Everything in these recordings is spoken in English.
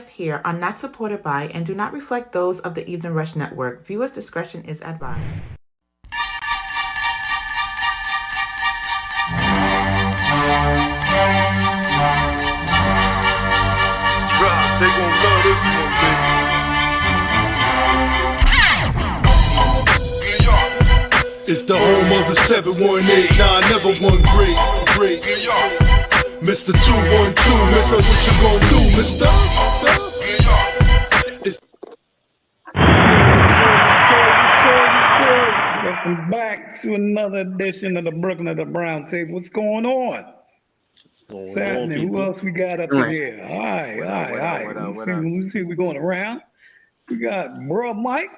Here are not supported by and do not reflect those of the Evening Rush Network. Viewers' discretion is advised. Trust, they gon' love this one, baby. It's the home of the 718, nah, never one great. Mr. 212, Mr. What you gon' do, Mr.? Welcome back to another edition of the Brooklyn of the Brown Table. What's going on? What's happening? Who else we got up in here? All right. Let me see. We're going around. We got bro Mike.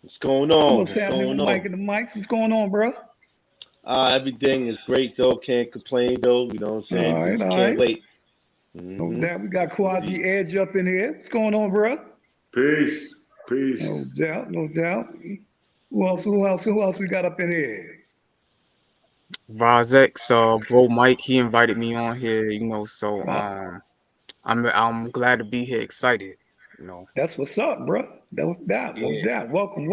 What's going on? What's happening with Mike and the mics? What's going on, bro? Everything is great though. Can't complain though. You know what I'm saying? All right. Can't wait. No doubt. We got Quasi Edge up in here. What's going on, bro? Peace. No doubt. Who else we got up in here? Vazex, bro Mike, he invited me on here, so I'm glad to be here, excited, That's what's up, bro. No doubt. Welcome.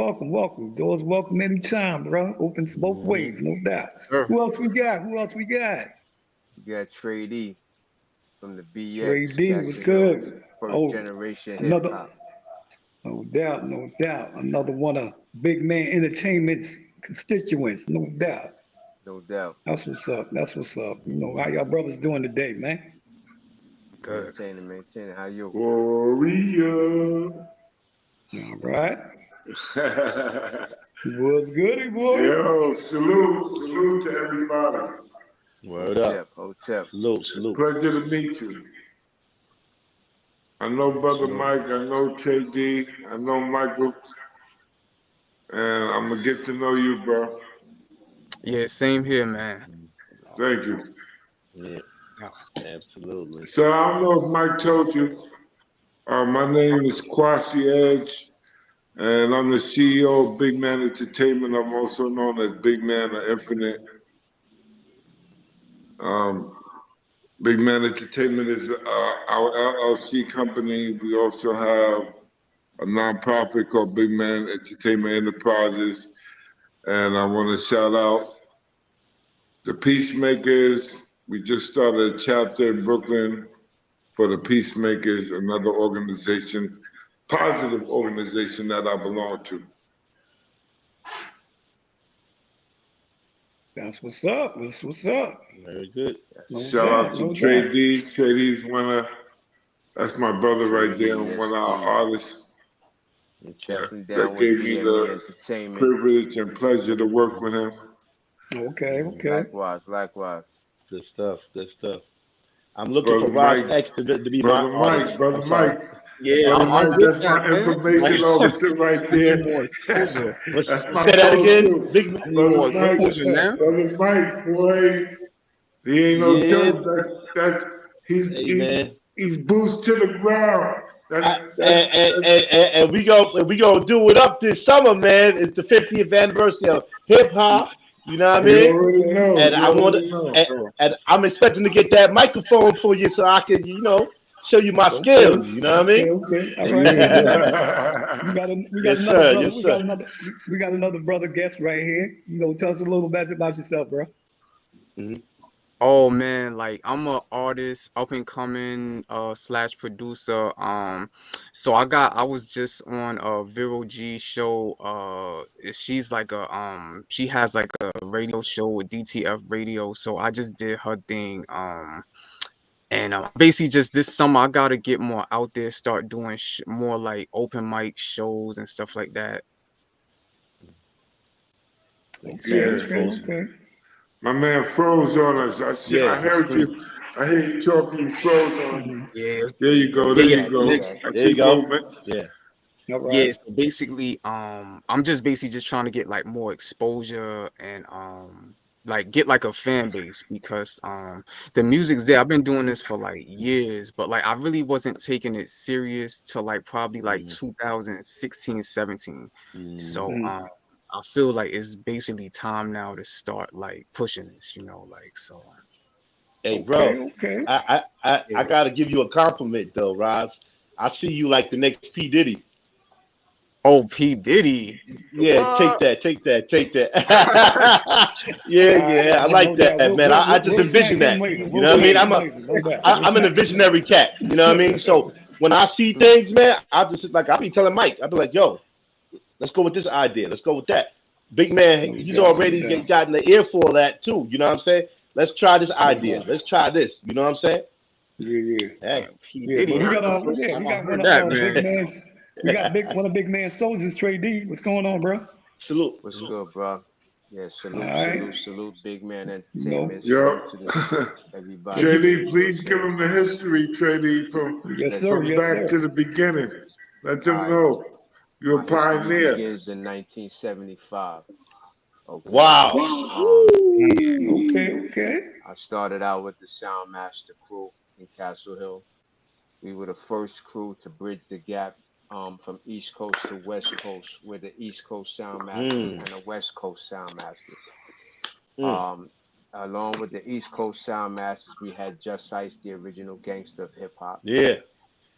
Doors welcome anytime, bro. Opens both ways, no doubt. Sure. Who else we got? We got Trey D from the BX. Trey D was good. First generation hip hop. No doubt. Another one of Big Man Entertainment's constituents, no doubt. That's what's up. How y'all brothers doing today, man? Good. Maintaining. How you? Warrior. All right. Was good, boy. Yo, salute to everybody. Word up. Hotep. Salute. Pleasure to meet you. I know Brother Mike, I know Trey D, I know Michael, and I'm gonna get to know you, bro. Yeah, same here, man. Thank you. Yeah, absolutely. So I don't know if Mike told you, my name is Quasi Edge, and I'm the CEO of Big Man Entertainment. I'm also known as Big Man of Infinite. Big Man Entertainment is our LLC company. We also have a nonprofit called Big Man Entertainment Enterprises. And I want to shout out the Peacemakers. We just started a chapter in Brooklyn for the Peacemakers, another organization, positive organization that I belong to. That's what's up. Very good. Shout out to Trey D. Trey D's that's my brother right there, and one of our artists that gave me the privilege and pleasure to work with him. Okay. Likewise. Good stuff. I'm looking for Ross X to be my artist. Brother Mike. Yeah, I'm that's my information officer right there. Say that again. Big Brother Mike, boy, he ain't no joke. He's boots to the ground. And we gonna do it up this summer, man. It's the 50th anniversary of hip hop. You know what I mean? And I'm expecting to get that microphone for you so I can, show you my skills. You know what I mean? Okay. All right. We got another brother guest right here. Tell us a little bit about yourself, bro. Mm-hmm. Oh man, like I'm an artist, up and coming, slash producer. So I was just on a Vero G show. She's like she has like a radio show with DTF Radio. So I just did her thing. And basically just this summer I gotta get more out there, start doing more like open mic shows and stuff like that. Okay. My man froze on us. I heard you. I hear you talking. You froze on. Yeah. There you go. There you go. Yeah. Right. Yeah. So basically, I'm just trying to get like more exposure and like get like a fan base because the music's there. I've been doing this for like years, but like I really wasn't taking it serious till like probably like 2016, 17. So I feel like it's basically time now to start like pushing this, so. Hey, bro. Okay. I gotta give you a compliment though, Roz. I see you like the next P Diddy. Oh, P Diddy. Yeah, What? take that. Yeah, I like No doubt. that, man. I just We'll envision smack him that. later. You We'll know what I mean? smack him later. No doubt. We'll I'm an smack him later. visionary cat. You know what I mean? So when I see things, man, I just like I be telling Mike, I be like, yo, let's go with this idea. Let's go with that. Big man, No he's doubt. No already doubt. gotten the ear for that too. You know what I'm saying? Let's try this No idea. doubt. Let's try this. You know what I'm saying? Yeah. Hey. P Yeah. Diddy. But we That's got the first we time I got one heard of that, big man. man. We got one of big man soldiers, Trey D. What's going on, bro? Salute. What's good, bro? Yeah, All salute, right. salute, salute, Big Man You know. Entertainment. Yo, Salute to everybody. You, Trady, You know what I'm please give saying? him the history, Trady, yes, Let's sir. from get it. Yes, back sir. to the beginning. Let All them right. know you're a My history pioneer. begins in 1975. Okay. Wow. Okay. I started out with the Soundmaster crew in Castle Hill. We were the first crew to bridge the gap from East Coast to West Coast, with the East Coast Soundmasters Mm, and the West Coast Soundmasters. mm, Um, Along with the East Coast Soundmasters, we had Just Ice, the original gangster of hip hop, yeah.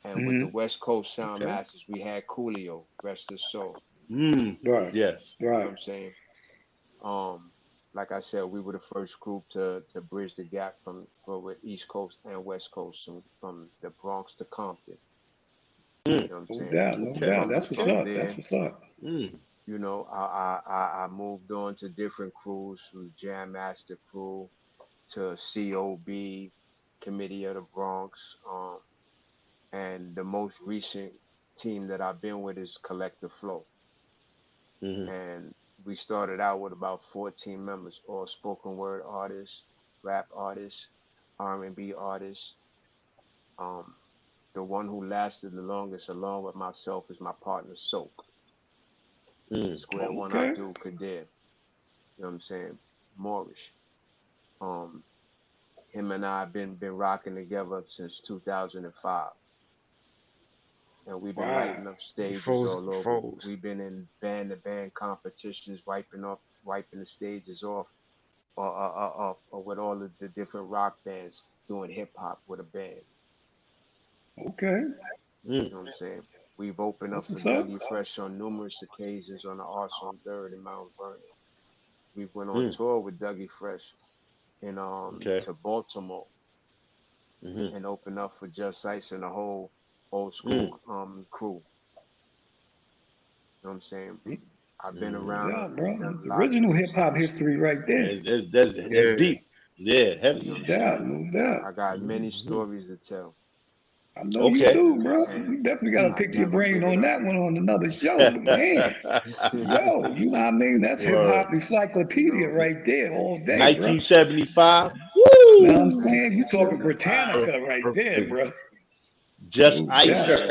and with the Mm-hmm. West Coast Okay. Soundmasters, we had Coolio, rest his soul. Right. Yes. You know what Right. I'm saying? Um, like I said, we were the first group to bridge the gap with East Coast and West Coast, from the Bronx to Compton. Mm, You know what I'm No saying? doubt. No okay. doubt. That's what's Okay. From up. That's there, what's up. Mm, I moved on to different crews, from Jam Master crew to COB, Committee of the Bronx, and the most recent team that I've been with is Collective Flow. mm, And we started out with about 14 members, all spoken word artists, rap artists, R&B artists. Um, the one who lasted the longest, along with myself, is my partner Soak. mm, Square One Okay. Abdul Kadir. You know what I'm saying? Moorish. Um, Him and I have been rocking together since 2005, and we've been Wow. lighting up stages Froze, all over. froze. We've been in band to band competitions, wiping the stages off, with all of the different rock bands, doing hip hop with a band. Okay. mm, You know what I'm saying? We've opened up That's for what's up. Dougie Fresh on numerous occasions on the Arts on Third in Mount Vernon. We went on mm. tour with Dougie Fresh in Okay. to Baltimore, Mm, and opened up for Just Ice and the whole old school mm, crew. You know what I'm saying? I've been No mm. around doubt, bro. a That's lot of original hip hop different. history right there. That's Yeah. deep. Yeah, You know heavy. what No I'm doubt. saying? No doubt. I got many Hmm. stories to tell, I know you Okay. do, bro. and We definitely got to Mm. I pick your never brain give it on up. that one on another show, man. Yo, you know what I mean? That's hip Word. hop You encyclopedia know, right there all day, bro. 1975. Know what I'm Woo! saying? You talking 1975. Britannica Birth, right there, bro. birthplace. Just No doubt. Ice.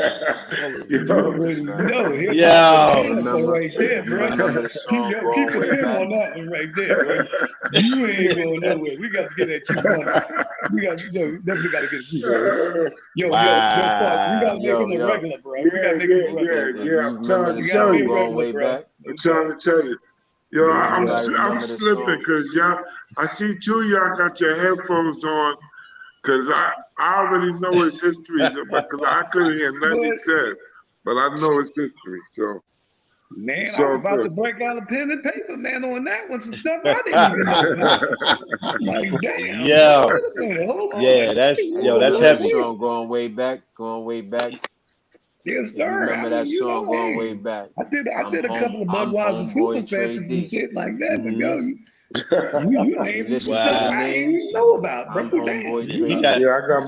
Yeah, You Yo, already son. know hip hop You Yo. Britannica remember? right there, You bro. remember the song Keep "Going the Way pin Back"? on that one right there, bro. You ain't going nowhere. We got to get at you one. We got definitely got to get at you, bro. Yo, Clark, we got to Wow. make Yo, him a yo. regular, bro. We got yeah, to make him a yeah, regular, yeah, bro. If yeah. you I'm remember trying the to You got to tell be song a you. "Going regular, Way bro. Back," I'm No trying doubt. to tell you. Yo, do I'm anybody I'm remember the slipping song? because y'all. I see two of y'all got your headphones on because I already know his history, but because I couldn't hear nothing he But said, but I know his history, so man, it's I was all about to good. break out a pen and paper, man, on that one. Some stuff I didn't even know, man. Like, damn, bro. Yo. Wait a minute. Hold on. Yeah, Let's see. Hey, you that's remember the heavy. song "Going Way Back"? Going way back. Yes, If you sir. I remember mean, that you song know, "Going Way hey, Back," I did a couple of I'm Budweiser homeboy Superfests Trey and D. shit like that. But Hmm. yo, you You named some listen to stuff the Wow. I ain't names. even know about, bro. I'm Damn. homeboy Trey He D. got Yeah, I got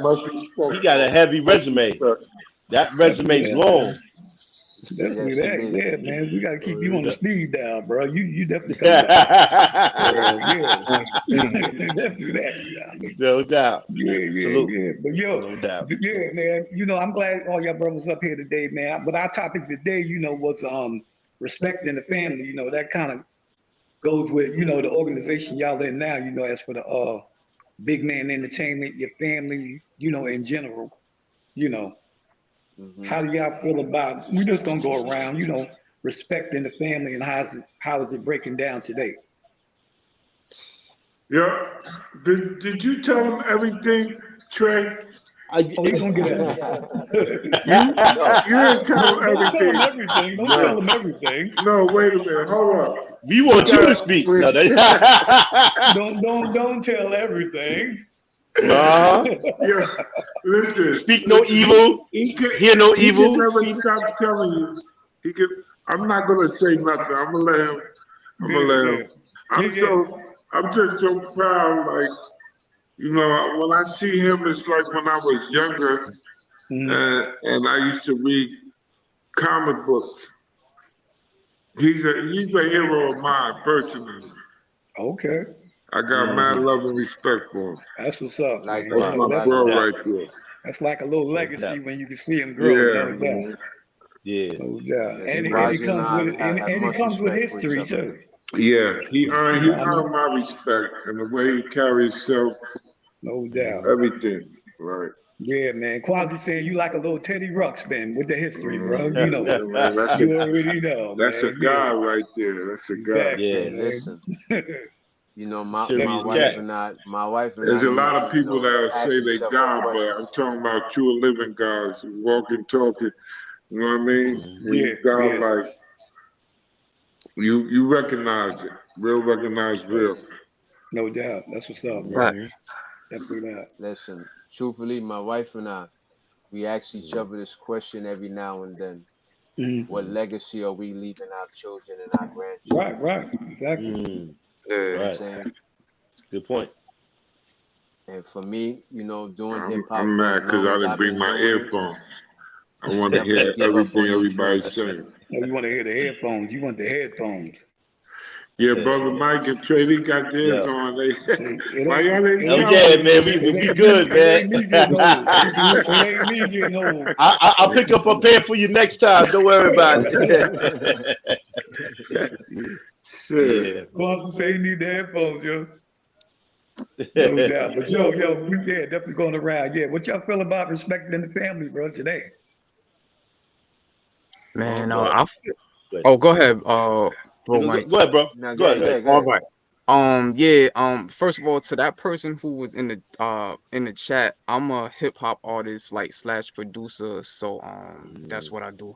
he got a heavy resume. respect. That Definitely resume's that, man. long. Definitely Yes, he that. did. Yeah, man. We got to keep you on the Word. speed dial, bro. You definitely coming up. Yeah. Definitely that. You know what I mean? No doubt. Salute. Yeah. But yo, No doubt. yeah, man. You know, I'm glad all y'all brothers up here today, man. But our topic today, you know, was respecting the family. You know, that kind of goes with, you know, the organization y'all in now, you know, as for the big man entertainment, your family, you know, in general, you know. Hmm. How do y'all feel about we just gonna go around, you know, respecting the family and how is it breaking down today? Yeah. Did you tell him everything, Trey? Oh, he gonna get at me. You didn't tell him Don't tell him everything. everything. Don't tell him everything. No, wait a minute. Hold up. We want you to speak. No, Don't tell everything. uh-huh. Yeah, listen. Speak no evil. Hear no He can evil. never stop telling you. He can. I'm not gonna say nothing. I'm gonna let him. I'm gonna let him. I'm just so proud. Like, you know, when I see him, it's like when I was younger, and I used to read comic books. He's a hero of mine personally. Okay. I got mad love and respect for him. That's what's up. Like Man. That's that. my bro right there. That's like a little legacy when you can see him grow. Yeah, No man. doubt. Yeah. No doubt. And he Quasi comes I with have and he much comes with respect for each history other. too. Yeah, he earned my respect and the way he carries himself, No doubt. everything. Right. Yeah, man. Quasi saying you like a little Teddy Ruxpin with the history, bro. You know. Man, You already know, that's a man. guy right there. That's a guy. Exactly, Yeah. man. Listen, you know, my Serious wife cat. and I, my wife and There's I a lot used of to, you people know, that ask say each they other die, but questions. I'm talking about true living guys, walking, talking. You know what I mean? When you die, like you recognize it. Real recognize real. No doubt. That's what's up, bro. Facts. Definitely that. Listen, truthfully, my wife and I, we ask each other this question every now and then. What legacy are we leaving our children and our grandchildren? Right. Exactly. You know Yeah. what I'm Right. saying? Good point. And for me, you know, doing hip hop I'm for as mad because long I as didn't I've bring been my doing it, earphones. I want to never hear give up everything on your everybody's dreams. saying. Oh, you want to hear the headphones. You want the headphones. Yeah, brother Mike and Trey, they got theirs Yeah. on. They, See, why y'all didn't Oh tell yeah, me? man. We good, it ain't man. me getting old. It ain't me getting old. I'll pick up a pair for you next time. Don't worry about it. Shit. Yeah. Quasi say he need the headphones, yo. No doubt. But yo, we definitely going around. Yeah, what y'all feel about respecting the family, bro, today? Man, Go ahead. I feel. Oh, go ahead, bro, Mike. Go ahead, bro. Now, Go ahead. All right. Yeah, first of all, to that person who was in the chat, I'm a hip hop artist, like slash producer, so that's what I do.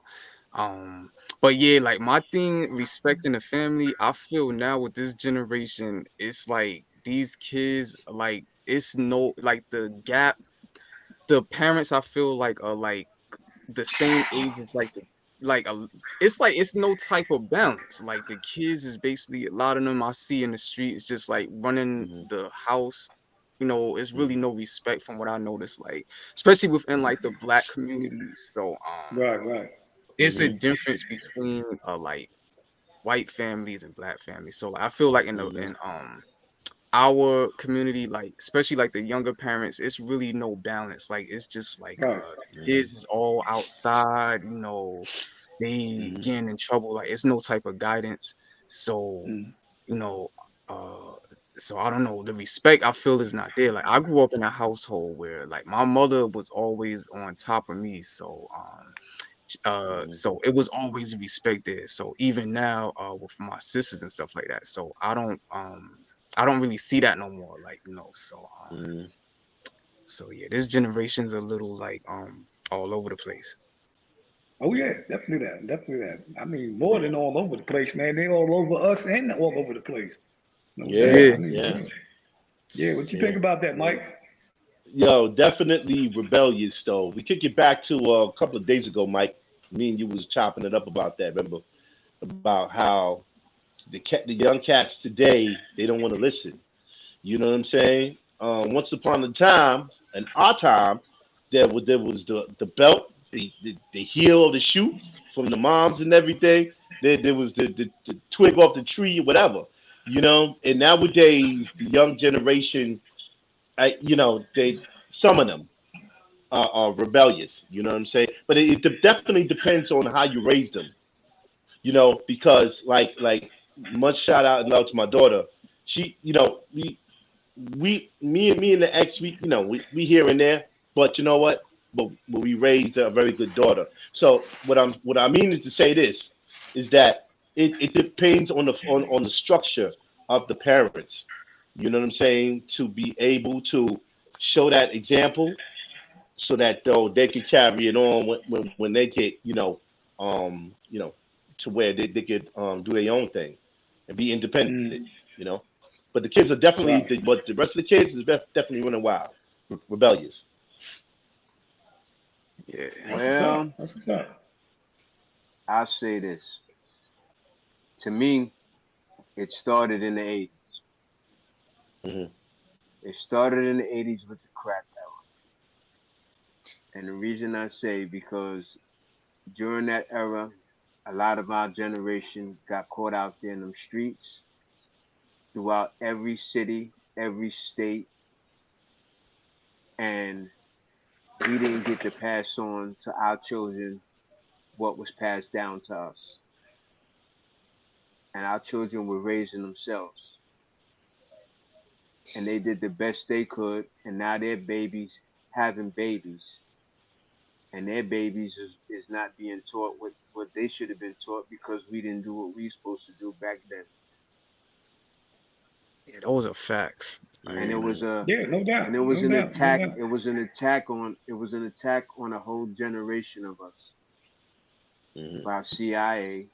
But yeah, like my thing, respecting the family, I feel now with this generation, it's like these kids, like it's no like the gap, the parents I feel like are like the same age as like a it's like it's no type of balance. Like the kids is basically a lot of them I see in the street is just like running the house. You know, it's really no respect from what I noticed, like especially within like the black communities. So Right. it's a difference between like white families and black families. So like, I feel like in our community, like especially like the younger parents, it's really no balance. Like it's just like Right. the kids is all outside, you know, they getting in trouble, like it's no type of guidance. So, you know, uh so I don't know, the respect I feel is not there. Like I grew up in a household where like my mother was always on top of me. So so it was always a respect there. So even now, with my sisters and stuff like that. So I don't really see that no more. Like, you know, so so yeah, this generation's a little like all over the place. Oh yeah, definitely that. I mean, more than all over the place, man. They all over us and all over the place. No doubt. Yeah. I mean, yeah. What you think about that, Mike? Yo, definitely rebellious though. We kick it back to a couple of days ago, Mike. Me and you was chopping it up about that. Remember about how the young cats today they don't want to listen. You know what I'm saying? Once upon a time, in our time, there was the belt, the heel of the shoe from the moms and everything. There was the twig off the tree, whatever. You know, and nowadays the young generation, they some of them are rebellious. You know what I'm saying? But it definitely depends on how you raise them. You know, because like much shout out and love to my daughter. She, me and the ex, we here and there, but you know what? But we raised a very good daughter. So what I mean is to say this is that it depends on the structure of the parents. You know what I'm saying? To be able to show that example so that though they can carry it on when they get to where they could do their own thing and be independent, Mm. you know. But the kids are definitely, Right. but the rest of the kids is definitely running wild, rebellious. Yeah. That's what's up. Well, That's what's up. I'll say this. To me, it started in the 80s. Hmm. It started in the 80s with the crack era. And the reason I say because during that era, a lot of our generation got caught out there in them streets throughout every city, every state, and we didn't get to pass on to our children what was passed down to us. And our children were raising themselves. And they did the best they could, and now their babies having babies. And their babies is not being taught what they should have been taught because we didn't do what we supposed to do back then. Yeah, those are facts. And it Like, was Hmm. a Yeah, no and doubt, it was no an doubt, no attack. doubt. It was an attack on a whole generation of us Hmm. by CIA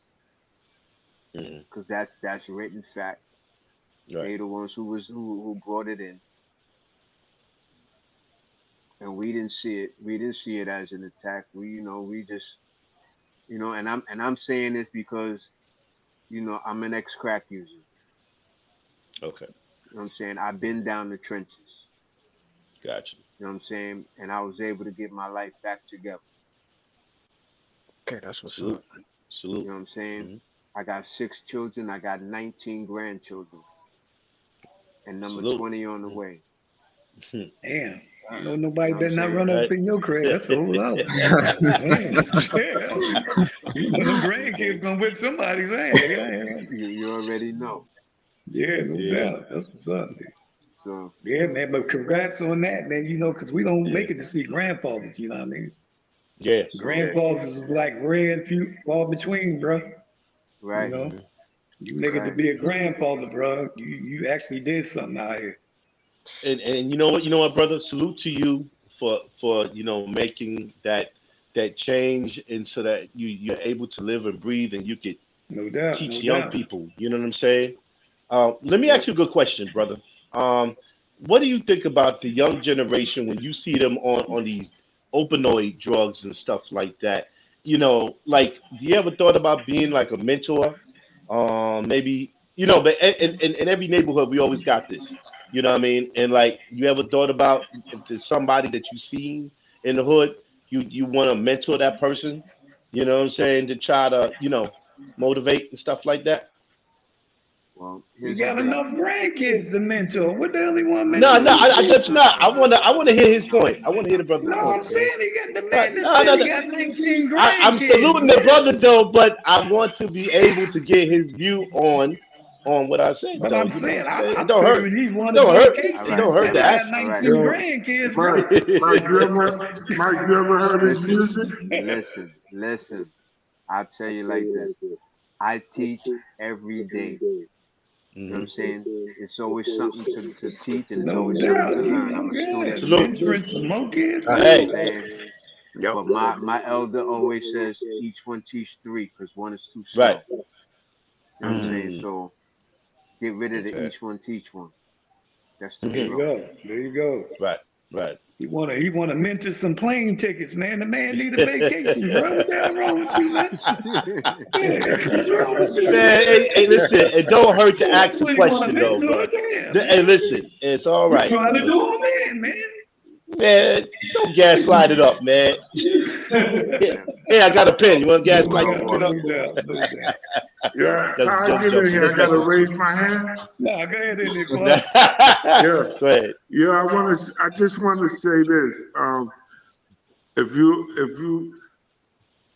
Hmm. because that's written fact. Right. They the ones who brought it in, and we didn't see it. We didn't see it as an attack. We just and I'm saying this because I'm an ex crack user. Okay. You know what I'm saying? I've been down the trenches. Gotcha. You know what I'm saying? And I was able to get my life back together. okay, that's what's up. Salute. Salute. You know what I'm saying? Hmm. I got 6 children. I got 19 grandchildren, and number Salute. 20 on the Mhm. way. Damn. I know nobody You know what I'm better not saying? run up Right. in your crib. That's a whole lot. Damn. Yeah. You know them grandkids gonna whip somebody's ass. Yeah, yeah. You already know. Yeah, no Yeah. doubt. That's what's up, man. So Yeah, man. But congrats on that, man. Because we don't Yeah. make it to see grandfathers. You know what I mean? Yeah. so Yeah. Grandfathers is like rare and few far between, bro. You right, know, Hmm. you make it to right. be a grandfather, bro. You actually did something out here. And you know what, brother? Salute to you for making that change, and so that you're able to live and breathe, and you could No doubt, teach no young doubt. people. You know what I'm saying? Let me Yep. ask you a good question, brother. Um, what do you think about the young generation when you see them on these opioid drugs and stuff like that? Like, do you ever thought about being like a mentor? Maybe but in every neighborhood we always got this. You know what I mean? And like, you ever thought about if there's somebody that you seen in the hood, you want to mentor that person? You know what I'm saying? To try to motivate and stuff like that. Well, You here's the got thing. enough grandkids to mentor. What the hell you want to No, mentor no, some I kids? just not. I wanna hear his point. I want to hear the brother's No, point, I'm man. saying he got the No, man that no, said no, he no. got 19 I'm grandkids, saluting the man. brother though, but I want to be able to get his view on what I said But though. I'm You know what saying, I'm saying? It I don't hurt. figured he It wanted don't hurt. All It vacation. He right, don't all hurt said to he right, got ask. all right. 19 Yo, grandkids, bro. Mike, Mike, you ever heard his Listen, music? listen. I'll tell you like this. I teach every day. You know what Hmm. I'm saying? It's always something to teach and it's No always something to doubt. learn. I'm a Yeah, student. Salute. mentoring some more kids. You know what I'm Hey, Facts. saying? Yep. But my elder always says each one teach three because one is too right. slow. You know what I'm saying? Mm, So get rid of the okay. each one teach one. That's too There Hmm. you slow. go. There you go. Right. Right. He wanna mentor some plane tickets, man. The man need a vacation, bro. What the hell wrong with you, man? Yeah, what's wrong with you, Man, man? hey, listen. It don't hurt to Yeah, ask that's the what he want to question though, mentor. bro. Damn, Hey, man. listen. It's all You right. trying to do him in, man. Man, don't gaslight it up, man. Here, Yeah. I got a pen. You want to No gaslight Well, this doubt, joint well, up? no doubt, no doubt. Yeah, Just, how I just get in joking. here? I Just gotta messing. raise my hand. Nah, go ahead in there, Go Clark. Yeah, ahead. yeah. I just want to say this. If you,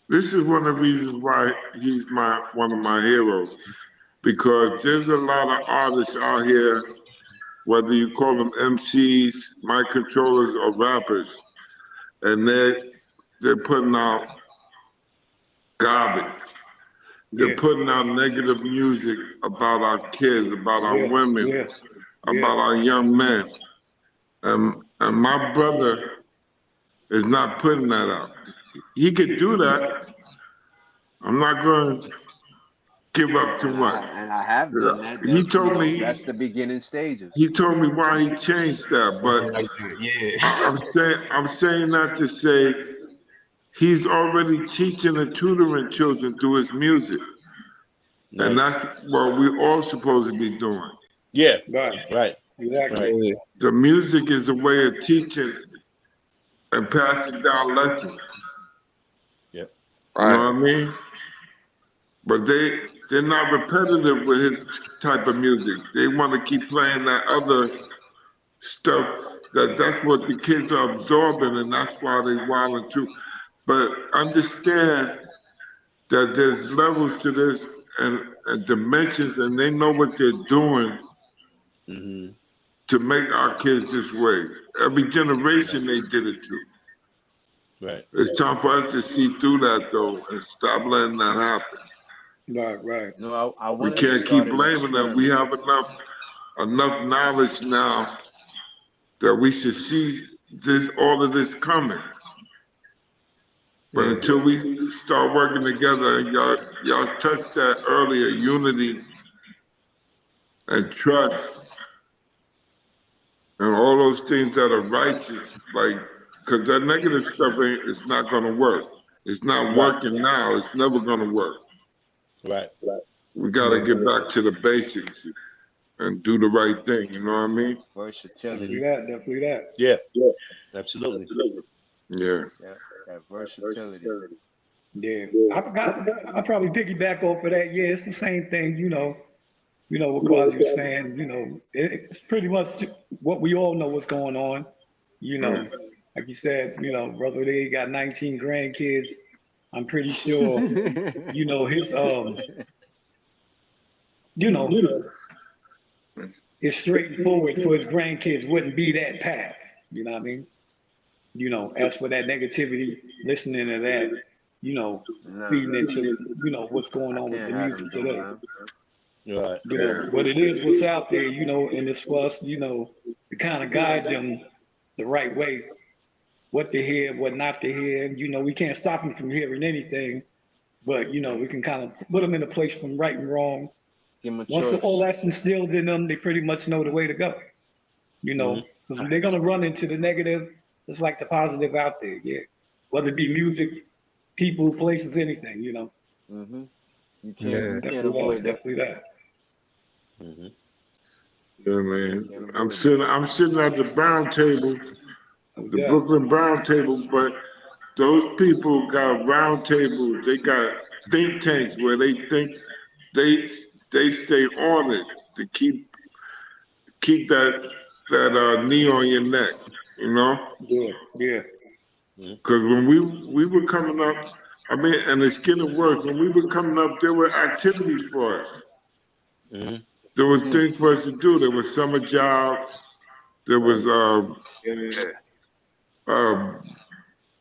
this is one of the reasons why he's one of my heroes, because there's a lot of artists out here, whether you call them MCs, mic controllers, or rappers, and they're putting out garbage. They're Yeah, putting out negative music about our kids, about our yeah, women, yeah, yeah. about our young men. And my brother is not putting that out. He could do that. I'm not going to give up too much. And I have done that. He told me That's the beginning stages. he told me why he changed that, but Like that, yeah. I'm saying that to say he's already teaching and tutoring children through his music. Nice. And that's what we're all supposed to be doing. Yeah, Right. Exactly. right. The music is a way of teaching and passing down lessons. Yep. You know what I mean? But they're not repetitive with his type of music. They want to keep playing that other stuff. That's what the kids are absorbing, and that's why they wilding too. But understand that there's levels to this and dimensions, and they know what they're doing to make our kids this way. Every generation they did it to. Right. It's time for us to see through that though and stop letting that happen. Right. No, I We wanted can't to keep start an blaming them. We have enough knowledge now that we should see all of this coming. But until we start working together, y'all touched that earlier, unity and trust and all those things that are righteous, like, because that negative stuff it's not gonna work. It's not working now. It's never gonna work. Right. We gotta get back to the basics and do the right thing. You know what I mean? Versatility. Definitely that. Yeah. Absolutely. Yeah. That versatility. Yeah. I probably piggyback off of that. Yeah, it's the same thing. You know what Quasi was saying. You know, it's pretty much what we all know what's going on. You know, like you said, Brother Lee got 19 grandkids. I'm pretty sure, his it's straightforward for his grandkids wouldn't be that path. You know what I mean? As for that negativity, listening to that, feeding into, what's going on with the music today. Right. But it is what's out there, and it's for us, to kind of guide them the right way, what to hear, what not to hear. We can't stop them from hearing anything, but, we can kind of put them in a place from right and wrong. Once all that's instilled in them, they pretty much know the way to go. Because they're going to run into the negative, just like the positive out there, whether it be music, people, places, anything, You can't avoid that. Definitely that. Yeah, man. I'm sitting at the brown table, the Brooklyn brown table, but those people got round tables. They got think tanks where they think they stay on it to keep that knee on your neck, Yeah. Because when we were coming up, I mean, and it's getting worse. When we were coming up, there were activities for us. There was things for us to do. There was summer jobs. There was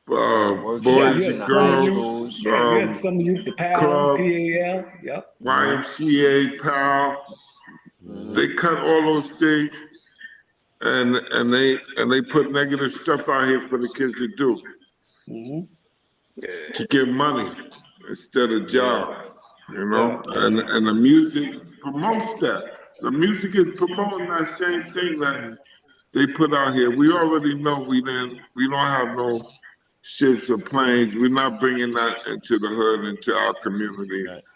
boys and girls. Some youth, the Powell, PAL, YMCA, Powell. They cut all those things, and they put negative stuff out here for the kids to do, to get money instead of job, and the music promotes that. The music is promoting that same thing that they put out here. We already know we don't have no ships or planes. We're not bringing that into the hood, into our communities.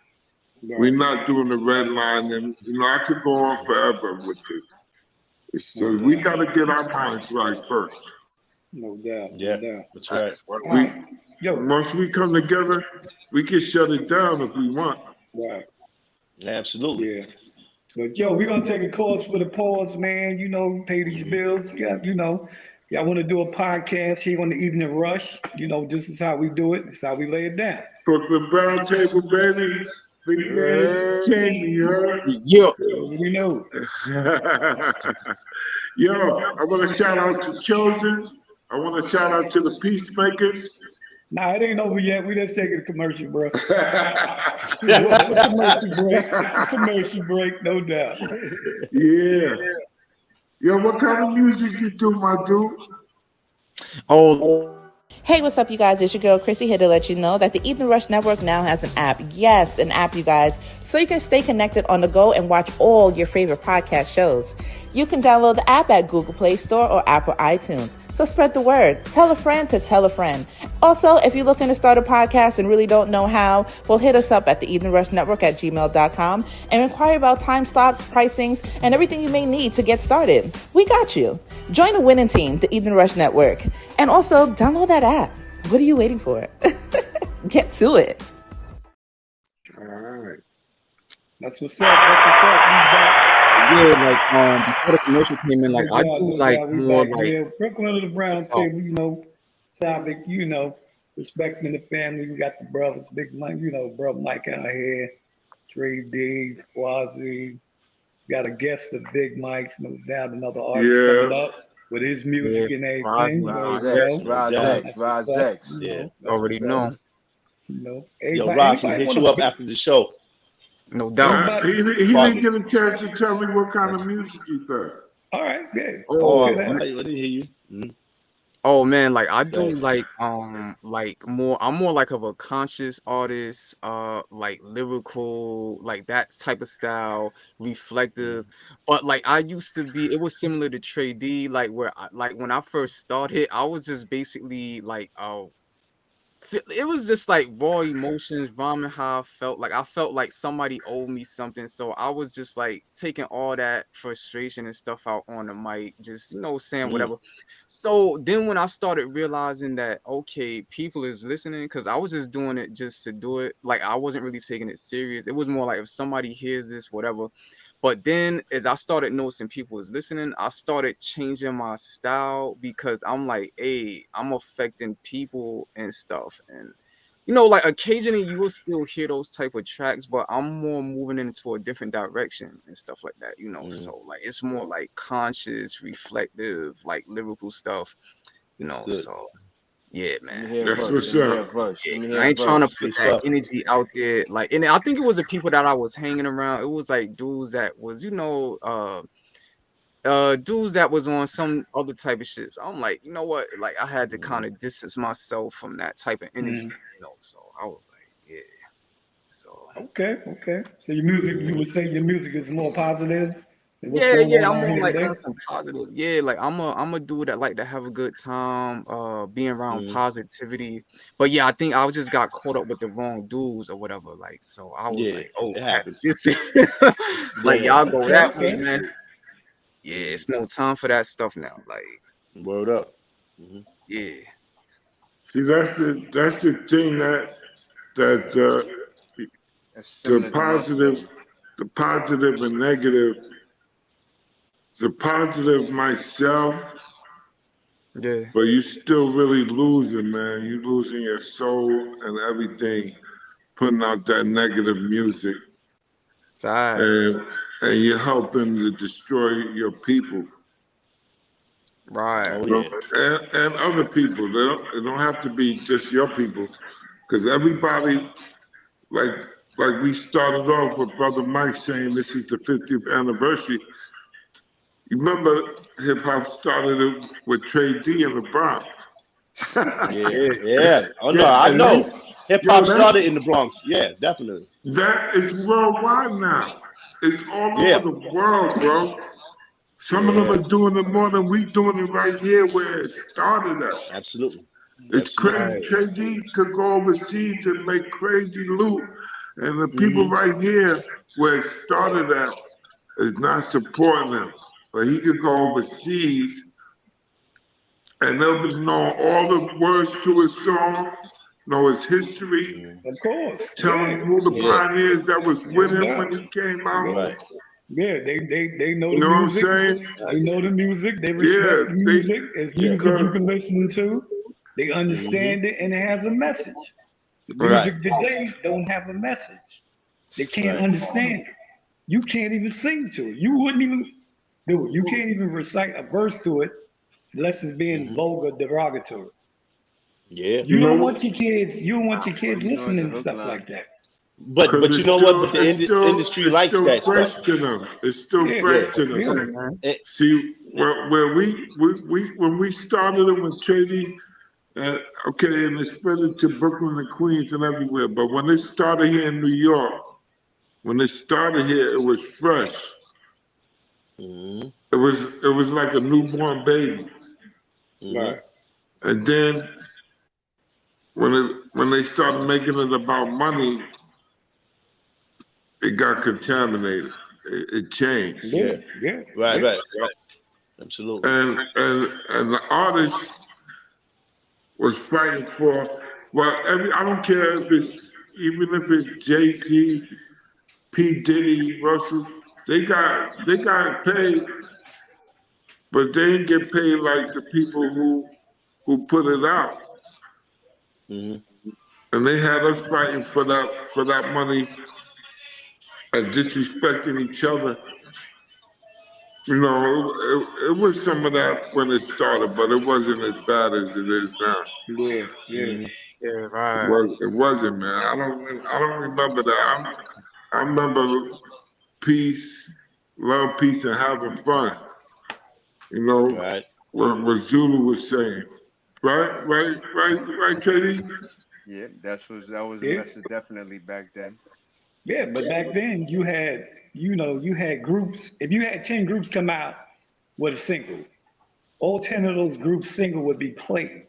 We're not doing the red line, and I could go on forever with this. So we got to get our minds right first. No doubt. That's right. Once we come together, we can shut it down if we want. Right. Absolutely. Yeah. But we're gonna take a course for the pause, man. Pay these bills. Y'all want to do a podcast here on the Evening Rush? This is how we do it. This is how we lay it down. Brooklyn Brown Table, baby. Big man is changing, you heard? Yeah. We know. Yo, I want to shout out to Chosen. I want to shout out to the Peacemakers. Nah, it ain't over yet. We just taking a commercial, bro. It's a commercial break. It's a commercial break, no doubt. Yeah. Yo, what kind of music you do, my dude? Oh, Hey, what's up, you guys? It's your girl, Chrissy, here to let you know that the Evening Rush Network now has an app. Yes, an app, you guys. So you can stay connected on the go and watch all your favorite podcast shows. You can download the app at Google Play Store or Apple iTunes. So spread the word. Tell a friend to tell a friend. Also, if you're looking to start a podcast and really don't know how, well, hit us up at the Evening Rush Network at gmail.com and inquire about time slots, pricings, and everything you may need to get started. We got you. Join the winning team, the Evening Rush Network. And also, download that app. What are you waiting for? Get to it. All right. That's what's up. That's what's up. We back. Yeah, like before the commercial came in, like Good I job, do good like job. We more back. like Yeah, Brooklyn of the Brown oh Table, topic, respecting the family. We got the brothers, Big Mike, brother Mike out here, Trey D, Quasi. Got a guest of Big Mike's, no doubt, another artist Yeah. coming up with his yeah, music and everything. Rosny, You Rise already X, know. No Rise doubt. X, That's what's Rise up. X. Yeah. That's already what's up. know, Yo, Everybody, Ross, I'm gonna anybody hit want you to up pick after the show. no doubt. anybody? He didn't Pardon. get a chance to tell me what kind of music he does. All right, good. Oh, Let's hear I that. didn't hear you. Mhm. Oh man, like I Go do ahead. like more I'm more like of a conscious artist, like lyrical, like that type of style, reflective. But like I used to be, it was similar to Trey D, like where like when I first started, I was just basically like it was just like raw emotions, vomit how I felt. Like I felt like somebody owed me something. So I was just like taking all that frustration and stuff out on the mic, just saying Mm, whatever. So then when I started realizing that okay, people is listening, because I was just doing it just to do it. Like I wasn't really taking it serious. It was more like if somebody hears this, whatever. But then as I started noticing people was listening, I started changing my style because I'm like, hey, I'm affecting people and stuff. And like occasionally you will still hear those type of tracks, but I'm more moving into a different direction and stuff like that. mm. So like it's more like conscious, reflective, like lyrical stuff, That's good. so yeah, Let me man. hear a That's verse. what's Let me hear up. a verse. Yeah, Let me 'cause hear I a ain't trying to verse. put Good that stuff. energy out there. Like, and I think it was the people that I was hanging around. It was like dudes that was, dudes that was on some other type of shit. So I'm like, you know what? Like, I had to kind Mm. of distance myself from that type of energy. Mm. So I was like, yeah. So Okay, okay. So your music, you Mm. would say your music is more positive than what's yeah, going yeah. on I'm out on here like today? on some positive. Yeah, like I'm a dude that like to have a good time, being around Mm. positivity. But yeah, I think I just got caught up with the wrong dudes or whatever. Like, so I was Yeah, like, oh, it had happens. this like Yeah. y'all go Okay, that way, okay. man. Yeah, Mm. it's no time for that stuff now. Like, Word so up. Hmm. yeah, See, that's the thing that That's the similar to my positive, story. the positive and negative. The positive myself, yeah, but you still really losing, man. You losing your soul and everything, putting out that negative music, facts, and and you're helping to destroy your people. right, Oh You know, yeah. and other people. They don't have to be just your people, because everybody, like like we started off with Brother Mike saying this is the 50th anniversary. You remember hip hop started it with Trey D in the Bronx. Yeah. yeah, Yeah. Oh no, Yeah, I and know. Hip yo, hop started in the Bronx. Yeah, definitely. that is worldwide now. It's all over Yeah. the world, bro. Some of them Yeah. are doing it more than we doing it right here where it started at. Absolutely. It's Absolutely. crazy. right, Trey D could go overseas and make crazy loot, and the people Hmm. right here where it started at is not supporting him. But he could go overseas and they'll know all the words to his song, know his history, Mm. Of course. telling Yeah, him who the Yeah. pioneers that was no with him doubt. when he came out. Yeah, Right. yeah. They know You the know what I'm music. saying? They facts, know the music. They Yeah, respect the they music. It's Yeah. music you because can listen to. They Hmm. understand it and it has a message. The Right. right. music today don't have a message. They can't Right. understand it. You can't even sing to it. You wouldn't even do it. You can't even recite a verse to it unless it's being Hmm. vulgar, derogatory. Yeah. You You don't know, want your kids. You don't want your All kids you doing is a listening to hook stuff line. like that. But because you it's know what? But still the it's still industry it's likes still that stuff. fresh to them. It's still Yeah, fresh Yeah. to that's them. good, yeah. man. Eh, See, where we when we started it with Trady And okay, and it spread it to Brooklyn and Queens and everywhere. But when it started here in New York, when it started here, it was fresh. Mm-hmm. It was like a newborn baby. Mm-hmm. Right. And then when they started making it about money, it got contaminated. It changed. Yeah. Yeah. Yeah. Right. Yeah. Right. Absolutely. And the artist was fighting for, well, I don't care if it's, even if it's Jay-Z, P. Diddy, Russell, they got paid, but they didn't get paid like the people who put it out. Mm-hmm. And they had us fighting for that money and disrespecting each other. You know, it was some of that when it started, but it wasn't as bad as it is now. Yeah. Yeah. Mm-hmm. Yeah, right. It wasn't, man. I don't remember that. I remember peace, love, peace, and having fun. You know, Right. what Zulu was saying. Right, Katie? Yeah, that was the Yeah. message definitely back then. Yeah. But back then you had groups. If you had 10 groups come out with a single, all 10 of those groups single would be played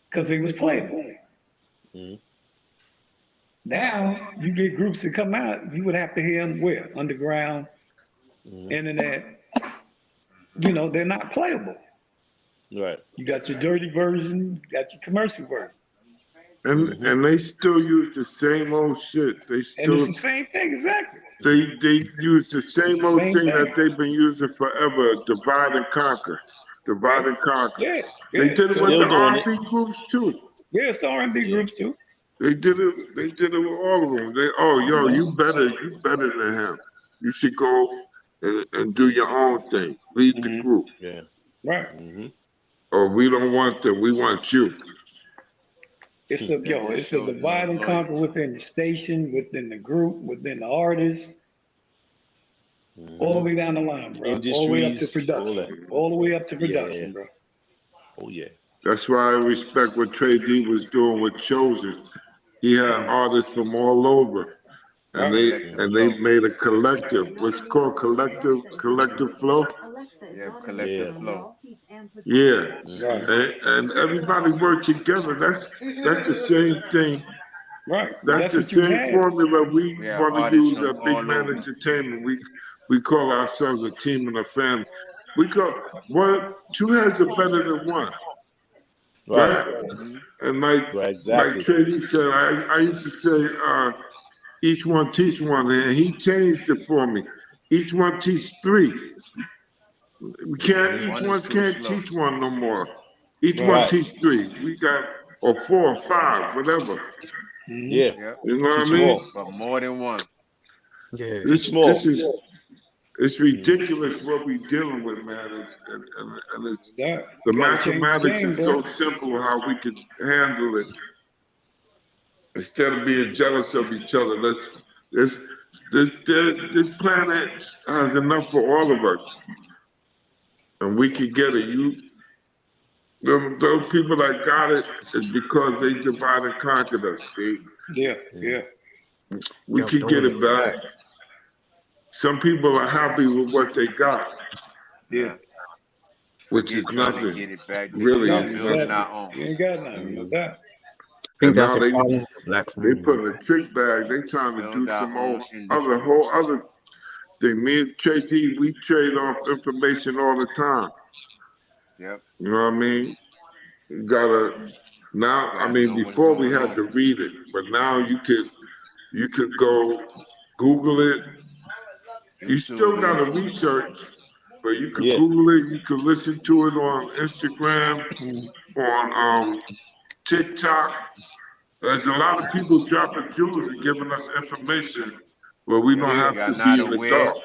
because they was playable. Mm-hmm. Now you get groups that come out, you would have to hear them where? Underground, Mm-hmm. internet. They're not playable. Right. You got your dirty version, you got your commercial version. Mm-hmm. And they still use the same old shit. And it's the same thing, exactly. They use the It's same the old same thing thing. that they've been using forever, divide and conquer. Divide Right? and conquer. Yeah, They yeah. did it with So the Still doing it. R&B groups too. yeah, it's R&B Yeah. groups too. They did it with all of them. Yo, you better than him. You should go and do your own thing. Lead the Hmm. group. Yeah. Right. Mm-hmm. Or we don't want them, we want you. That just It's a shows no divide and conquer loyalty. within the station, within the group, within the artist, all the Mm-hmm. way down the line, bro. All the way up to Industries, all that. production. All the way up to Yeah. production, bro. Oh yeah. That's why I respect what Trey D was doing with Chosen. He had artists from all over. And Right. Collective they flow. made a collective, what's called collective flow. Yeah, collective Yeah. flow. Yeah, Mm-hmm. Right. and everybody worked together. That's the same thing. Right. But That's that's the what you same had. formula we We have want to artists use from at Big all Man over. Entertainment. We call ourselves a team and a family. We call two heads are better than one, Right. right? Hmm. And Right. like Exactly. Tracy said, I used to say, each one teach one, and he changed it for me. Each one teach three. We can't. Mm-hmm. Each One is one too can't slow. teach one no more. Each one Right. Right. teach three. We got or four or five, whatever. Hmm. Yeah. Yep. You know what I Teach them mean? all. But more than one. Yeah. Teach them This all. is it's Mm-hmm. ridiculous what we dealing with, man. And it's That. the You got to change the mathematics game, is so bro. simple how we can handle it instead of being jealous of each other. This this planet has enough for all of us, and we can get it. Those people that got it is because they divide and conquered us. See, Yeah. Yeah. we Yep, can those get are it back. facts. Some people are happy with what they got, Yeah. Yeah. which Forget is trying to nothing. get it back. They Really still is Nothing. building nothing. Exactly. our own. You ain't got nothing. No Mm-hmm. doubt. I think And that's now a problem with the black they community, put in man. a trick bag. They trying to do Build our some own other industry. whole other thing. Me and Tracy, we trade off information all the time. Yep. You know what I mean? You gotta now. I Gotta mean, know what's before we going had on. to read it, but now you could go Google it. You YouTube still it. gotta research, but you could Yeah. Google it. You could listen to it on Instagram, on TikTok. There's a lot of people dropping jewels and giving us information where we don't Yep. Yeah. If have y'all to not be in the dark. aware,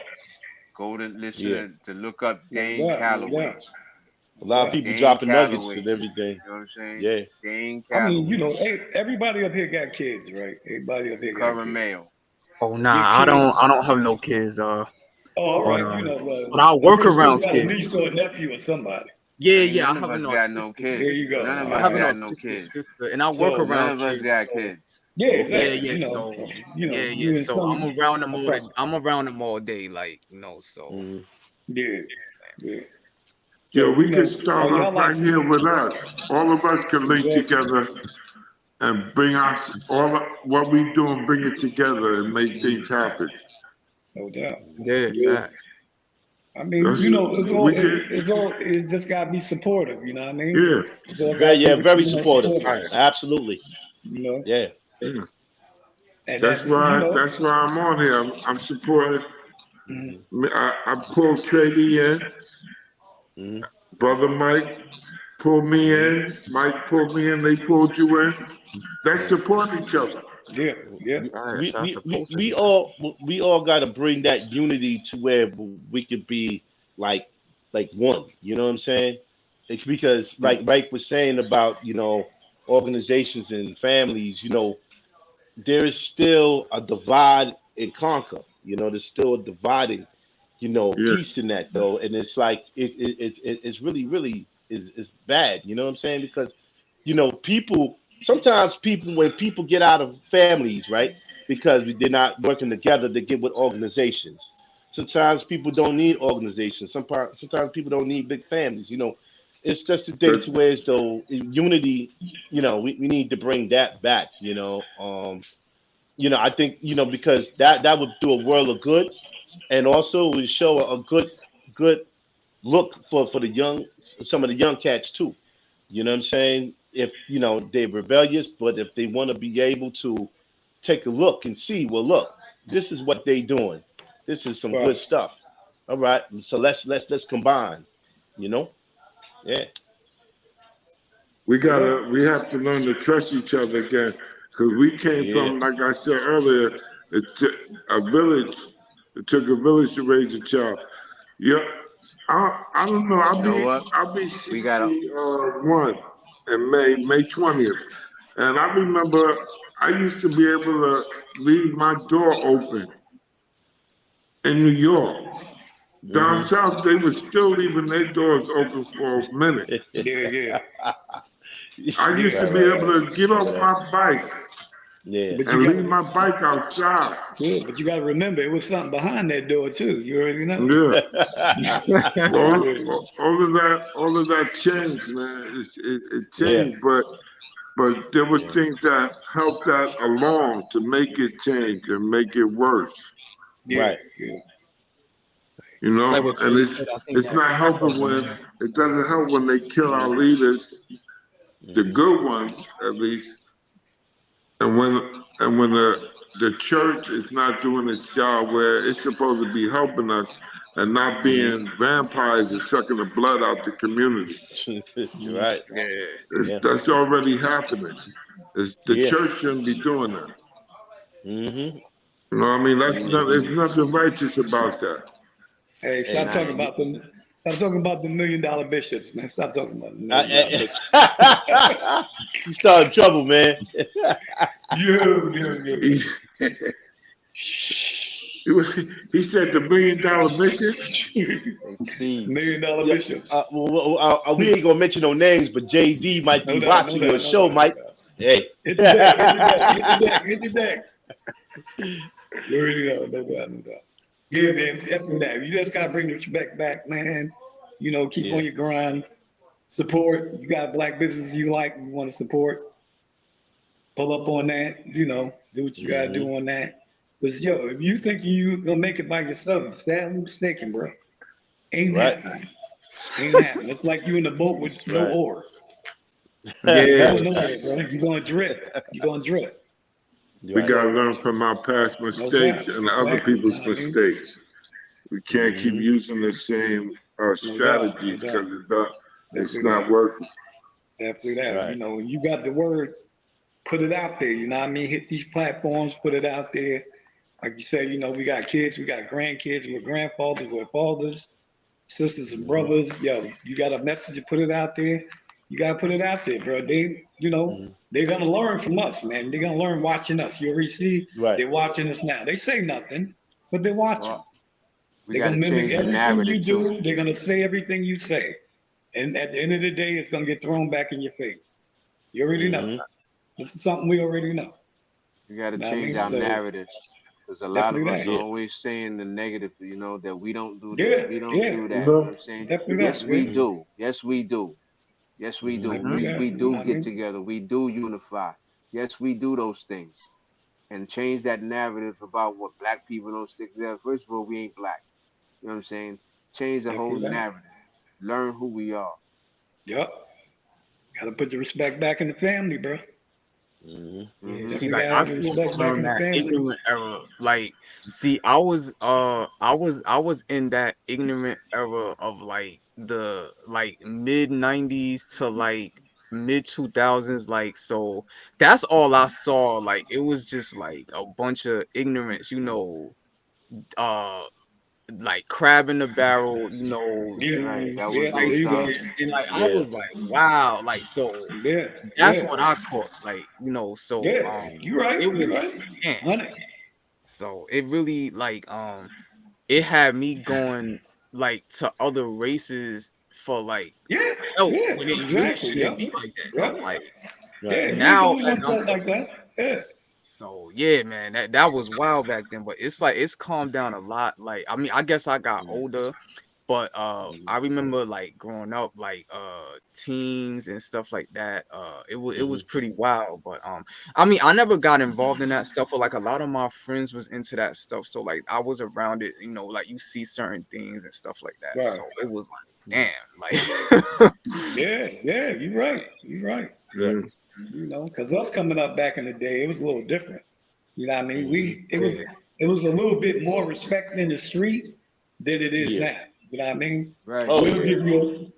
go to Yeah. listen to look up No Dane doubt. No Calloway. doubt. A No lot of doubt. people Dane dropping nuggets Calloway. and everything. You know what I'm saying? Yeah. Dane I mean, Calloway. everybody up here got kids, right? Everybody up here got Current kids. male. Oh Your nah, kids. I don't have no kids. Oh, all But right. but I I'm work pretty sure you around got a kids. niece or a nephew or somebody. Yeah, Ain't yeah. I none of have us an got no autistic There kids. you go. sister. None of I us have an All got right. no autistic kids. sister, and I work So, None around of us kids. got So kids. yeah, Okay. yeah, exactly. yeah. You know, So so, you know, yeah. you in So I'm some around them all. process. I'm around them all day. Like So Mm. Yeah, yeah. Yeah, So, we you could know, are start y'all off like, right here with us. All of us can link exactly, together and bring us all of what we do and bring it together and make things happen. no doubt. yeah, Yeah. facts. I mean, That's you know, we could. it's just gotta be supportive, you know what I mean? Yeah, It's all Very, gotta yeah, be, very you know, supportive. supportive, Right. Absolutely. you know, Yeah. yeah. and That's that, you why. know, That's why I'm on here. I'm supporting. mhm, Mm-hmm. I pulled Trady in. Mm-hmm. Brother Mike pulled me Mm-hmm. in. Mike pulled me in. They pulled you in. Let's Yeah. support each other. yeah, yeah, Right. So I'm supposed to We do that. we all got to bring that unity to where we could be like one. You know what I'm saying? It's because like Mike was saying about organizations and families. There is still a divide and conquer. There's still a dividing, Yeah, piece in that though, and it's like it's really is bad. You know what I'm saying? Because people sometimes people when people get out of families, right? Because they're not working together, they get with organizations. Sometimes people don't need organizations. Sometimes people don't need big families. It's just a thing to that, where as though unity. We need to bring that back. I think because that would do a world of good, and also would show a good look for the young some of the young cats too. You know what I'm saying? If they're rebellious, but if they want to be able to take a look and see, well, look, this is what they doing. This is some good right, stuff. All right, so let's combine. You know? Yeah, no doubt. we have to learn to trust each other again. Because we came yeah. from, like I said earlier, it's a village. It took a village to raise a child. Yeah, I don't know. You know what? I'll be We gotta 61 in May 20th, and I remember I used to be able to leave my door open in New York. Down Hmm. south, they were still leaving their doors open for a minute. Yeah, yeah, I yeah, used to Right, be right, right, able right. right. to get Remember off that? my bike Yeah. But you and got leave to, my bike outside. yeah, but you got to remember, it was something behind that door too. You already know. Yeah. Yeah, All of that changed, man. It Yeah. changed, but there was Yeah. things that helped that along to make it change and make it worse, yeah, Right. yeah. you It's like know. what And Jay said. I think it's that. not Oh, helping my when bad. it doesn't help when they kill our Hmm. leaders, the Hmm. good ones at least, and when the church is not doing its job where it's supposed to be helping us and not Hmm. being vampires and sucking the blood out the community. You're Mhm. right. Yeah. Yeah. That's already happening. The Yeah. church shouldn't be doing that. Hmm. You know what I mean? There's Hmm. nothing righteous about that. Hey, Hey, stop talking man. about them. Stop talking about the $1 million bishops, man. Stop talking about the $1 million I, bishops. you started trouble, man. Yeah, yeah, yeah. He, he said the $1 million mission. say thieves. $1 million Yeah. bishops. We ain't gonna mention no names, but JD might No be doubt, no watching your doubt, no show, doubt, no Mike. doubt. Hey. Hit the deck, hit the deck, hit the deck, hit the deck. You already know, no doubt, no doubt. Yeah, man, definitely that. You just gotta bring the respect back, man. You know, keep Yeah. on your grind. Support. You got black businesses you like, you want to support. Pull up on that. You know, do what you gotta Hmm. do on that. Because yo, if you think you gonna make it by yourself, you're sadly mistaken, bro. Ain't Right. happening. Ain't happening. It's like you in a boat with That's no right. oar. You ain't Yeah. going nowhere, bro. You're gonna drift. You're gonna drift. We Right. gotta So learn from our past no doubt, mistakes and other exactly. You know people's what I mean? mistakes. We can't keep Hmm. using the same No doubt, no strategies doubt. because it's Definitely not that. working. Definitely that. You Right. know, you got the word, put it out there. You know what I mean? Hit these platforms, put it out there. Like you said, you know, we got kids, we got grandkids, we're grandfathers, we're fathers, sisters and Hmm. brothers. Yo, you got a message to put it out there. You gotta put it out there, bro. Hmm. They're gonna learn from us, man. They're gonna learn watching us. You already see Right. they're watching us now. They say nothing, but they're watching. Well, we They're gonna gotta mimic change the everything you narrative too. do. They're gonna say everything you say. And at the end of the day, it's gonna get thrown back in your face. You already know. Mm-hmm. This is something we already know. We got to You know what I change mean? our So narratives because a lot of definitely us that. are Yeah. always saying the negative, that we don't do this, Yeah, we don't yeah, do that. You know No, what I'm saying? definitely that. Yes, Yeah, we Mm-hmm. do. Yes, we do. Yes, we do. Mm-hmm. definitely We that. we You know do what I get mean? together. We do unify. Yes, we do those things and change that narrative about what black people don't stick together. First of all, we ain't black. You know what I'm saying? Change the whole Definitely that. narrative. Learn who we are. Yup. Gotta put the respect back in the family, bro. Mm-hmm. Yeah, Hmm see, Definitely like gotta I have the grew up respect back around in the that family. ignorant era. Like, see, I was in that ignorant era of like the like mid '90s to like mid 2000s. Like, so that's all I saw. Like, it was just like a bunch of ignorance, uh like crab in the barrel, Yeah, Right. That dudes, was yeah. There those you go. spiciness, times. and like I Yeah. was like, wow, like so Yeah, that's yeah, what I caught, like so yeah. You right. it You was right. man, 100. so it really like it had me going like to other races for like Yeah, help yeah. when it really Exactly. shouldn't Yep. be like that though. Yep. Like Right. Yeah. You ain't the now only as one I'm felt like that. Yeah. so yeah, man, that was wild back then, but it's like it's calmed down a lot. Like I mean, I guess I got older, but I remember like growing up, like teens and stuff like that. It was Mm-hmm. pretty wild. But I mean, I never got involved in that stuff, but like a lot of my friends was into that stuff. So like I was around it, like you see certain things and stuff like that. Right. So it was like, damn, like Yeah. Yeah. You right. You right. Yeah. mm, Because us coming up back in the day, it was a little different. You know what I mean? Mm-hmm. yeah, It was a little bit more respect in the street than it is Yeah. now. You know what I mean? Right. Oh We'll yeah. give you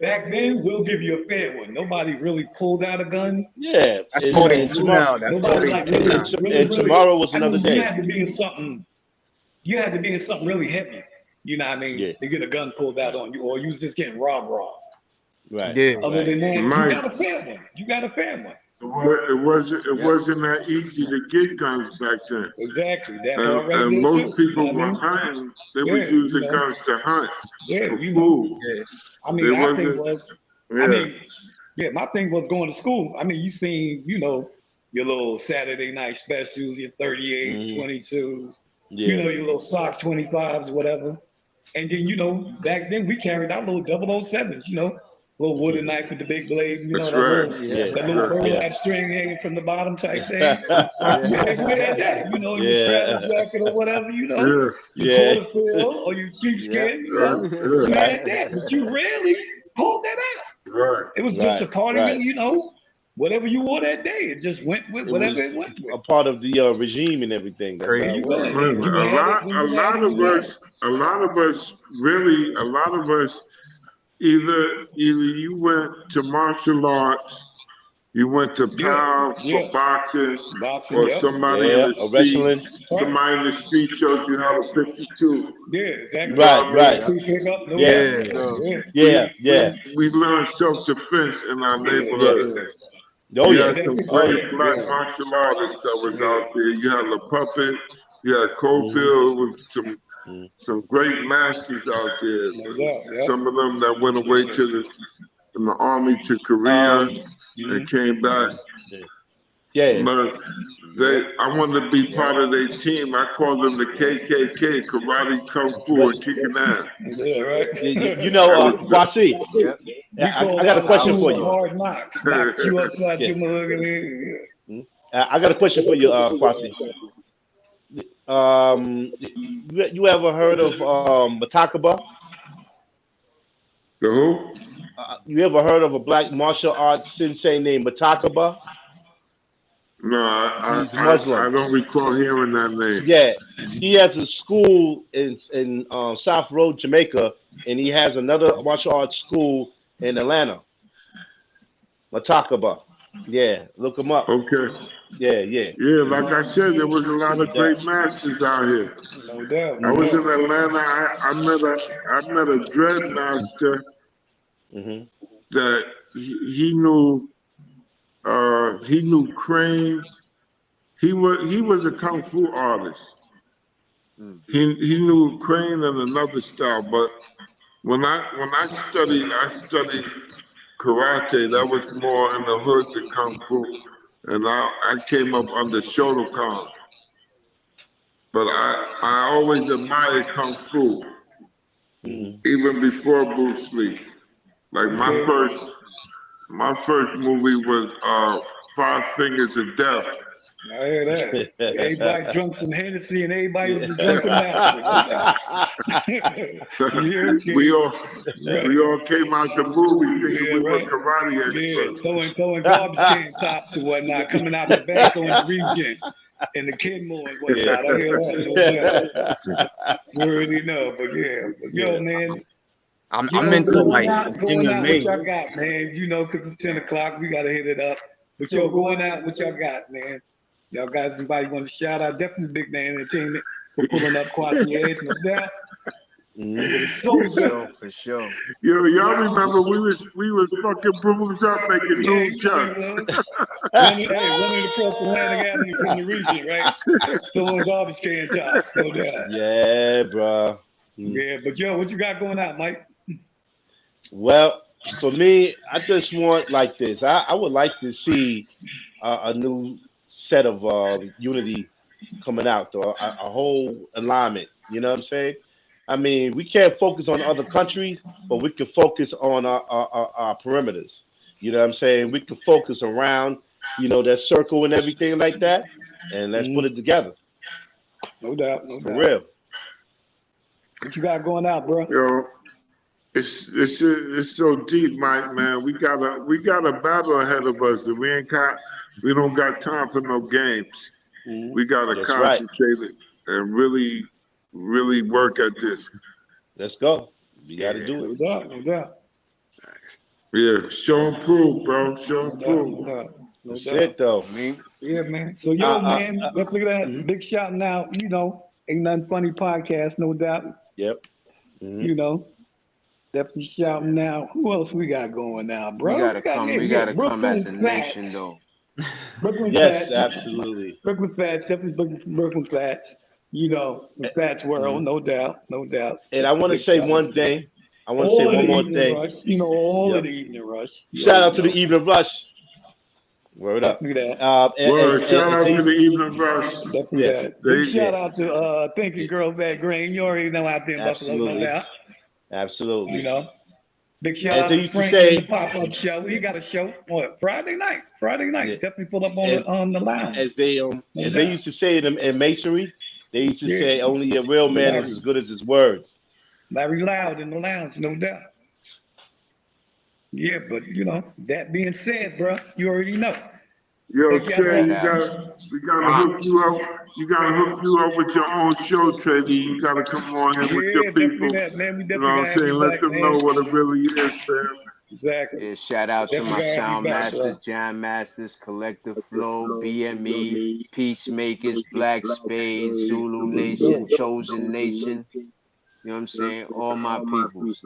back then. We'll give you a fair one. Nobody really pulled out a gun. Yeah. that's You all they know, do now. That's all nobody they like do really, now. really, And really. tomorrow was I another mean, you day. had to be in something. You had to be in something really heavy. You know what I mean? Yeah. To get a gun pulled out on you, or you was just getting robbed. Right. Yeah, Other Right. than that, you Mike, got a fair one. You got a fair one. it Yep. wasn't that easy to get guns back then. Exactly. That part right And there too. most You know people what I were mean? hunting. They was Yeah. using guns to hunt Yeah. for food. yeah, I They mean, our thing wasn't. was, I Yeah, mean, yeah, my thing was going to school. I mean, you seen, your little Saturday night specials, your 38s, Mm-hmm. 22s, Yeah. your little sock 25s, whatever. And then, back then we carried our little 007s, little wooden knife with the big blade, that's that right. little Yeah. that That's little right. Yeah. burlap string hanging from the bottom type thing. Yeah. Yeah. Yeah, we had that, your straddle Yeah. jacket or whatever, Yeah, your Yeah. quarter fill or your Yep. sheepskin, yeah, you Right. had that, but you rarely pulled that out. right. It was just a Right. part of Right. it, whatever you wore that day, it just went with It whatever was it went with. a part of the regime and everything. That's There how crazy. it you go. was. Man, And you had it when a you had lot it, of you had it. us, really, a lot of us, either you went to martial arts, you went to Yeah, Powell for yeah. boxing, Boxing, or yep. Yeah. A wrestling. Right. somebody in the street showed you how to 52. Yeah, You exactly. know Right. what I mean? Right. Yep. Two pickup, no Yeah. doubt. Yeah, So Yeah, Yeah. Yeah. We learned self-defense in our yeah, Yeah. neighborhood. yeah. Oh You Yeah, yeah. had some definitely Oh great yeah. did. black Yeah, martial artists that was yeah. out there. You had La Puppet, you had Mm-hmm. Cofield with Mm-hmm. some great masters out there. No doubt. Yep. Some of them that went away in the army to Korea Um. and came back. Yeah. Yeah. But yep. I wanted to be Yep. part of their team. I called them the Yep. KKK, karate, kung fu, But and kicking ass. Yeah, right. you know, That Kwasi, Yep. We call I got a that the question school for of you. hard knocks. Knock was you upside Yeah. your mahogany. Mhm. I got a question for you, Kwasi. You ever heard of Matakaba? the who? You ever heard of a black martial arts sensei named Matakaba? No, He's Muslim. I don't recall hearing that name. Yeah, he has a school in South Road, Jamaica, and he has another martial arts school in Atlanta. Matakaba. Yeah, look him up. Okay. Yeah, yeah. Yeah, like I said, there was a lot No of doubt. great masters out here. No doubt, I no was Mm-hmm. in doubt. Atlanta. I met a dread master Mm-hmm. that he knew Crane. He was a kung fu artist. Mm. He knew Crane and another style, but When I studied karate. That was more in the hood than kung fu, and I came up under Shotokan. But I always admired kung fu, even before Bruce Lee. Like my first movie was Five Fingers of Death. I hear that. Everybody drunk some Hennessy and everybody was a drunken master. we all came out the movie thinking we were right. karate Yeah, experts. throwing garbage can tops and whatnot, coming out the back on the region and the Kenmore and whatnot. I hear that, no doubt. You already know, but yo, man. I'm into like going out, what MMA. y'all got, man? You know, because it's 10 o'clock, we got to hit it up. But yo, going out, what y'all got, man? Y'all guys, anybody want to shout out? Definitely Big Man Entertainment for pulling up Quasi-Edge, no doubt. For sure. Yo, y'all remember we was fucking brooms up making noon chucks. Running across Atlantic Avenue from the region, right? Throwing garbage can tops, no doubt. Yeah, bro. Yeah, but yo, what you got going out, Mike? Well, for me, I just want like this. I would like to see a new set of unity coming out, though. A whole alignment. You know what I'm saying? I mean, we can't focus on other countries, but we can focus on our perimeters. You know what I'm saying? We can focus around, that circle and everything like that, and let's put it together. No doubt, For real. What you got going out, bro? Yo, it's so deep, Mike. Man, we got a battle ahead of us. That we don't got time for no games. We gotta concentrate it and really work at this. Let's go. We got to do it. No doubt. Yeah, show and prove, bro. Show and prove. That's it, though. Yeah, man. So, yo, man, let's look at that. Big shout out. Ain't Nothing Funny podcast, no doubt. Yep. Definitely shouting out. Who else we got going now, bro? We gotta come as a nation, though. Brooklyn Yes, Fats. absolutely. Brooklyn Fats, definitely Brooklyn Fats. The Fats world, no doubt. And I want to say one thing. I want to say one more thing. Rush, all of the Evening Rush. Shout out to the Evening Rush. Word up. Shout out to the Evening Rush. Big shout out to Thinking Girl Bad Grain. You already know out there in Buffalo, no doubt. Absolutely. Big shout out to Frank and the pop-up show. We got a show Friday night. Yeah. Definitely pull up on the lounge. As they used to say in masonry, they used to say only a real man is as good as his words. Larry Loud in the lounge, no doubt. Yeah, but that being said, bro, you already know. Yo, Trey, we gotta hook you up. You gotta hook you up with your own show, Trey. You gotta come on here with your people. Man, we you know what I'm saying? Let them know what it really is, man. Exactly. Yeah, shout out to my sound masters, jam masters, Collective Flow, BME, Peacemakers, Black Spades, Zulu Nation, Chosen Nation. You know what I'm saying? All my peoples.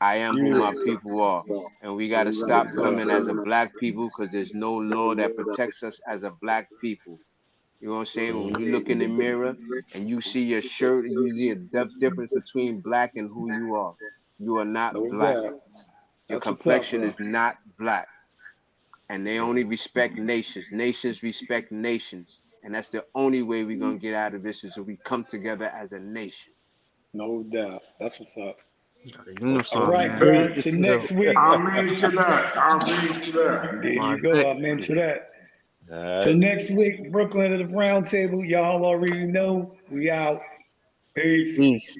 I am who my people are. And we got to stop coming as a black people because there's no law that protects us as a black people. You know what I'm saying? When you look in the mirror and you see your shirt, you see a difference between black and who you are. You are not black. Your complexion is not black. And they only respect nations. Nations respect nations. And that's the only way we're going to get out of this is if we come together as a nation. No doubt. That's what's up. Uniform, all right, bro. To next week. I'm into that. There you go. I'm into that. So next week, Brooklyn at the Round Table. Y'all already know. We out. Peace.